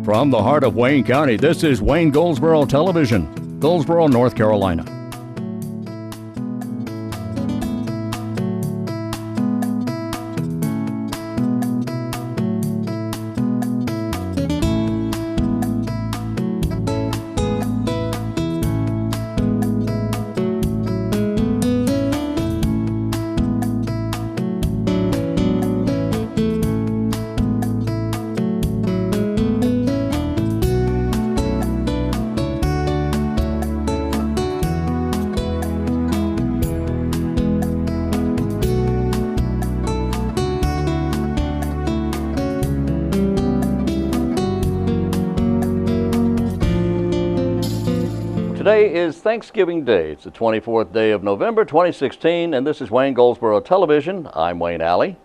From the heart of Wayne County, this is Wayne Goldsboro Television, Goldsboro, North Carolina. Today is Thanksgiving Day. It's the 24th day of November 2016, and this is Wayne Goldsboro Television. I'm Wayne Alley.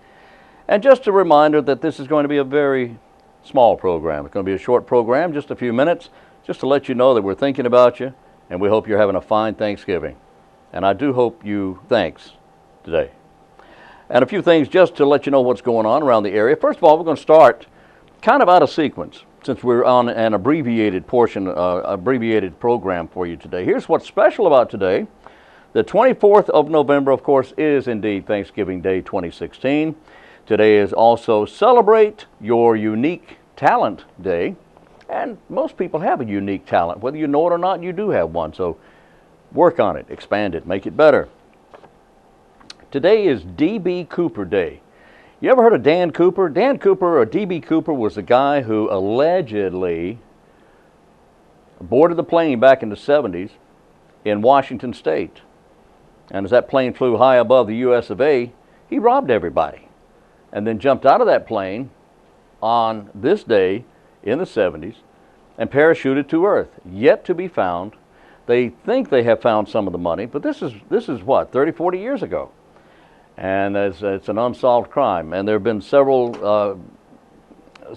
And just a reminder that this is going to be a very small program. It's going to be a short program, just a few minutes, just to let you know that we're thinking about you, and we hope you're having a fine Thanksgiving. And I do hope you thanks today. And a few things just to let you know what's going on around the area. First of all, we're going to start kind of out of sequence, since we're on an abbreviated abbreviated program for you today. Here's what's special about today. The 24th of November, of course, is indeed Thanksgiving Day 2016. Today is also Celebrate Your Unique Talent Day. And most people have a unique talent. Whether you know it or not, you do have one. So work on it, expand it, make it better. Today is D.B. Cooper Day. You ever heard of Dan Cooper? Dan Cooper, or D.B. Cooper, was the guy who allegedly boarded the plane back in the 70s in Washington State. And as that plane flew high above the U.S. of A., he robbed everybody and then jumped out of that plane on this day in the 70s and parachuted to Earth, yet to be found. They think they have found some of the money, but this is what, 30, 40 years ago. And it's an unsolved crime. And there have been several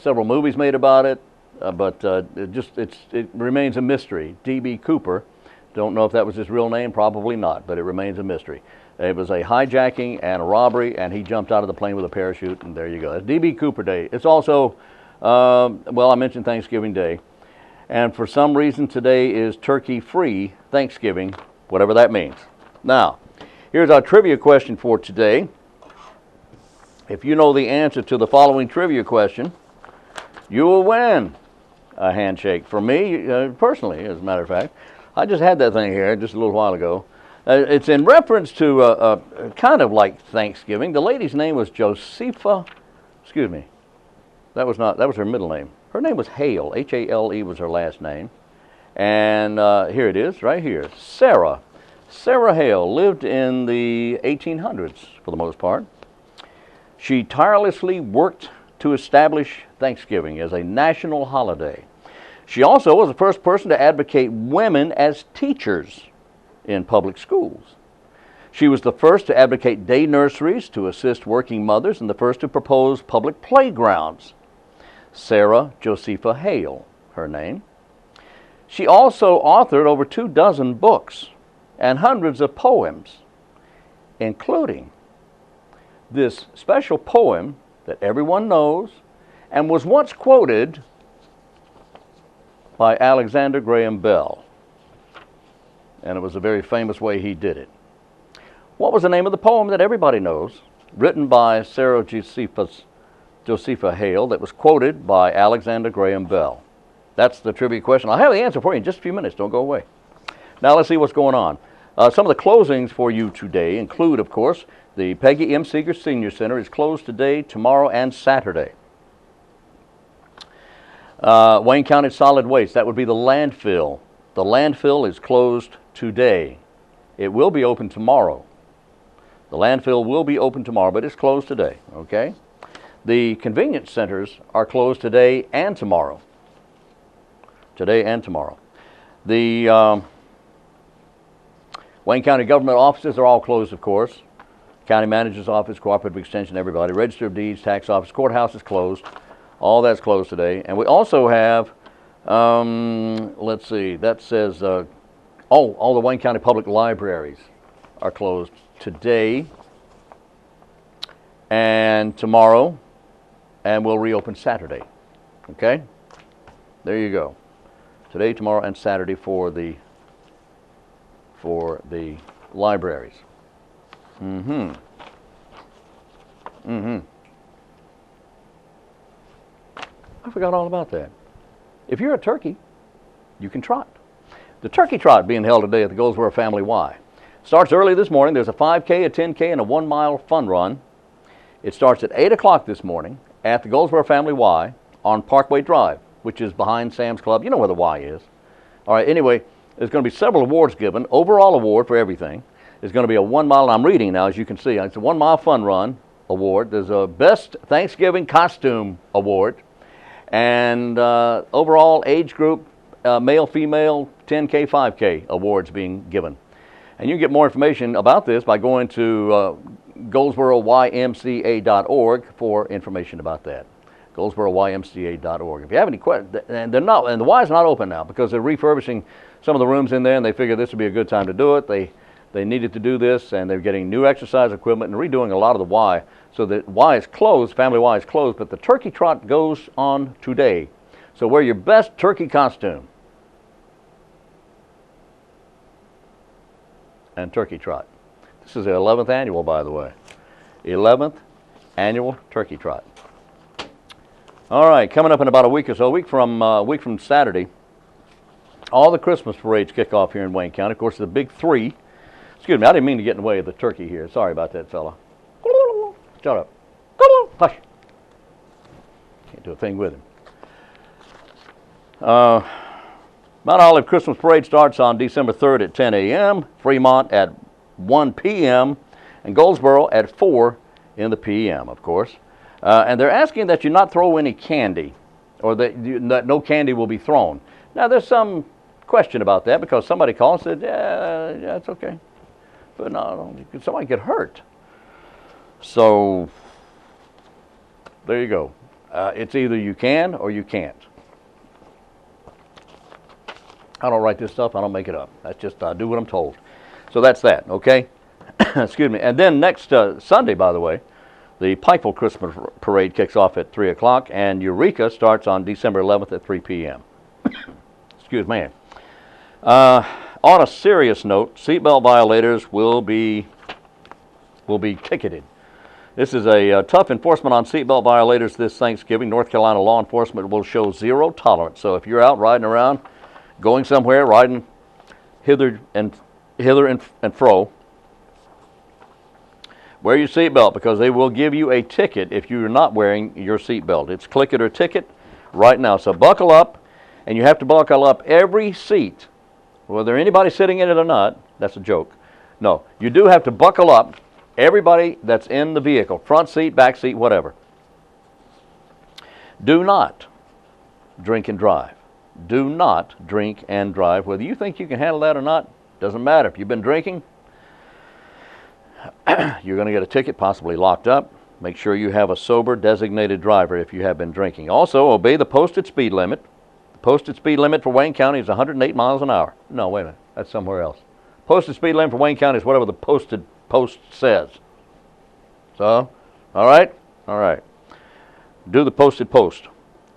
movies made about it, but it remains a mystery. D.B. Cooper, don't know if that was his real name, probably not, but it remains a mystery. It was a hijacking and a robbery, and he jumped out of the plane with a parachute, and there you go. It's D.B. Cooper Day. It's also, well, I mentioned Thanksgiving Day, and for some reason today is turkey-free Thanksgiving, whatever that means. Now, here's our trivia question for today. If you know the answer to the following trivia question, you will win a handshake from me personally, as a matter of fact. I just had that thing here just a little while ago. It's in reference to kind of like Thanksgiving. The lady's name was Josepha, excuse me, that was her middle name. Her name was Hale, H-A-L-E was her last name. And here it is, right here, Sarah. Sarah Hale lived in the 1800s for the most part. She tirelessly worked to establish Thanksgiving as a national holiday. She also was the first person to advocate women as teachers in public schools. She was the first to advocate day nurseries to assist working mothers and the first to propose public playgrounds. Sarah Josepha Hale, her name. She also authored over 24 books and hundreds of poems, including this special poem that everyone knows and was once quoted by Alexander Graham Bell. And it was a very famous way he did it. What was the name of the poem that everybody knows, written by Sarah Josepha Hale, that was quoted by Alexander Graham Bell? That's the trivia question. I'll have the answer for you in just a few minutes. Don't go away. Now let's see what's going on. Some of the closings for you today include, of course, the Peggy M. Seeger Senior Center is closed today, tomorrow, and Saturday. Wayne County Solid Waste, that would be the landfill. The landfill is closed today. It will be open tomorrow. The landfill will be open tomorrow, but it's closed today, okay? The convenience centers are closed today and tomorrow. Today and tomorrow. The Wayne County government offices are all closed, of course. County manager's office, cooperative extension, everybody. Register of deeds, tax office, courthouse is closed. All that's closed today. And we also have, let's see, that says, all the Wayne County public libraries are closed today and tomorrow, and will reopen Saturday. Okay? There you go. Today, tomorrow, and Saturday for the libraries. I forgot all about that. If you're a turkey, you can trot. The turkey trot being held today at the Goldsboro Family Y. Starts early this morning. There's a 5K, a 10K, and a 1-mile fun run. It starts at 8 o'clock this morning at the Goldsboro Family Y on Parkway Drive, which is behind Sam's Club. You know where the Y is. All right, anyway, there's going to be several awards given. Overall award for everything. There's going to be a 1-mile, and I'm reading now, as you can see. It's a 1-mile fun run award. There's a Best Thanksgiving Costume Award. And overall age group, male, female, 10K, 5K awards being given. And you can get more information about this by going to GoldsboroYMCA.org for information about that. GoldsboroYMCA.org. If you have any questions, and the Y is not open now because they're refurbishing some of the rooms in there, and they figured this would be a good time to do it. They needed to do this, and they're getting new exercise equipment and redoing a lot of the Y. So the Y is closed, Family Y is closed, but the turkey trot goes on today. So wear your best turkey costume and turkey trot. This is the 11th annual, by the way. 11th annual turkey trot. All right, coming up in about a week or so, a week from Saturday, all the Christmas parades kick off here in Wayne County. Of course, the big three. Excuse me, I didn't mean to get in the way of the turkey here. Sorry about that, fella. Shut up. Hush. Can't do a thing with him. Mount Olive Christmas Parade starts on December 3rd at 10 a.m., Fremont at 1 p.m., and Goldsboro at 4 in the p.m., of course. And they're asking that you not throw any candy, or that no candy will be thrown. Now, there's some question about that because somebody called and said, yeah, it's okay. But no, somebody get hurt. So, there you go. It's either you can or you can't. I don't write this stuff. I don't make it up. That's just, I do what I'm told. So that's that, okay? Excuse me. And then next Sunday, by the way, the Pikeville Christmas Parade kicks off at 3 o'clock, and Eureka starts on December 11th at 3 p.m. Excuse me. On a serious note, seatbelt violators will be ticketed. This is a tough enforcement on seatbelt violators this Thanksgiving. North Carolina law enforcement will show zero tolerance. So if you're out riding around, going somewhere, riding hither and fro, wear your seatbelt because they will give you a ticket if you're not wearing your seatbelt. It's click it or ticket right now. So buckle up, and you have to buckle up every seat. Whether anybody sitting in it or not, that's a joke. No, you do have to buckle up everybody that's in the vehicle, front seat, back seat, whatever. Do not drink and drive. Do not drink and drive. Whether you think you can handle that or not, doesn't matter. If you've been drinking, you're going to get a ticket, possibly locked up. Make sure you have a sober, designated driver if you have been drinking. Also, obey the posted speed limit. The posted speed limit for Wayne County is 108 miles an hour. No, wait a minute. That's somewhere else. Posted speed limit for Wayne County is whatever the posted post says. So, all right? All right. Do the posted post.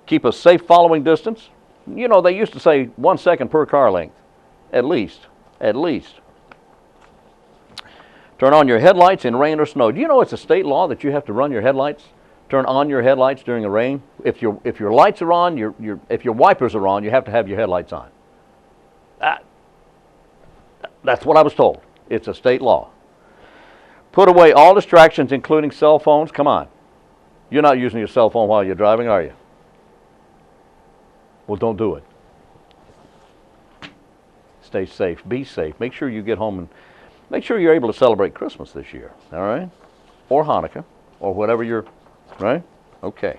Keep a safe following distance. You know, they used to say 1 second per car length. At least. At least. Turn on your headlights in rain or snow. Do you know it's a state law that you have to run your headlights? Turn on your headlights during the rain. If your lights are on, if your wipers are on, you have to have your headlights on. That's what I was told. It's a state law. Put away all distractions, including cell phones. Come on. You're not using your cell phone while you're driving, are you? Well, don't do it. Stay safe. Be safe. Make sure you get home and make sure you're able to celebrate Christmas this year, all right? Or Hanukkah, or whatever you're, right? Okay.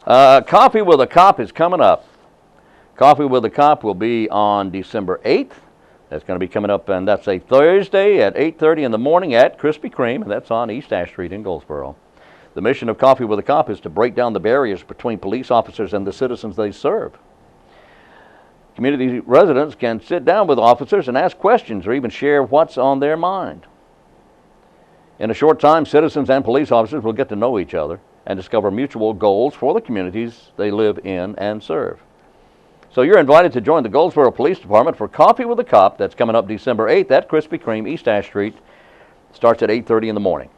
Coffee with a Cop is coming up. Coffee with a Cop will be on December 8th. That's going to be coming up, and that's a Thursday at 8:30 in the morning at Krispy Kreme, and that's on East Ash Street in Goldsboro. The mission of Coffee with a Cop is to break down the barriers between police officers and the citizens they serve. Community residents can sit down with officers and ask questions or even share what's on their mind. In a short time, citizens and police officers will get to know each other and discover mutual goals for the communities they live in and serve. So you're invited to join the Goldsboro Police Department for Coffee with a Cop. That's coming up December 8th at Krispy Kreme, East Ash Street. Starts at 8:30 in the morning.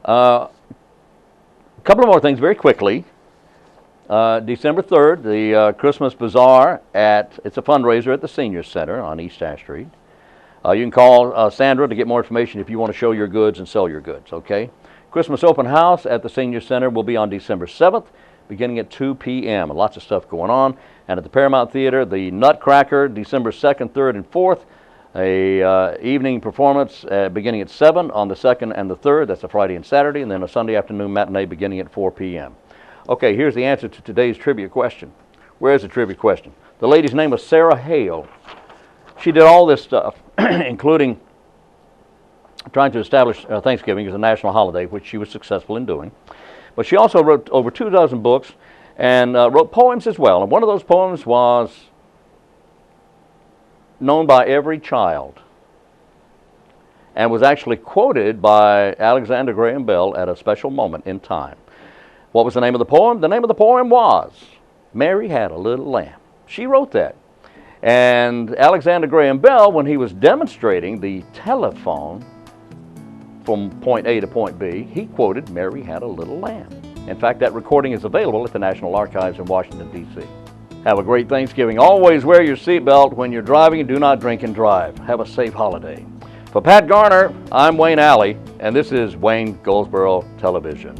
A couple of more things very quickly. December 3rd, the Christmas Bazaar it's a fundraiser at the Senior Center on East Ash Street. You can call Sandra to get more information if you want to show your goods and sell your goods, okay? Christmas Open House at the Senior Center will be on December 7th, beginning at 2 p.m. Lots of stuff going on. And at the Paramount Theater, the Nutcracker, December 2nd, 3rd, and 4th, a evening performance beginning at 7 on the 2nd and the 3rd. That's a Friday and Saturday, and then a Sunday afternoon matinee beginning at 4 p.m. Okay, here's the answer to today's trivia question. Where's the trivia question? The lady's name was Sarah Hale. She did all this stuff, including trying to establish Thanksgiving as a national holiday, which she was successful in doing. But she also wrote over 2 dozen books and wrote poems as well. And one of those poems was known by every child and was actually quoted by Alexander Graham Bell at a special moment in time. What was the name of the poem? The name of the poem was Mary Had a Little Lamb. She wrote that. And Alexander Graham Bell, when he was demonstrating the telephone from point A to point B, he quoted Mary Had a Little Lamb. In fact, that recording is available at the National Archives in Washington, D.C. Have a great Thanksgiving. Always wear your seatbelt when you're driving and do not drink and drive. Have a safe holiday. For Pat Garner, I'm Wayne Alley, and this is Wayne Goldsboro Television.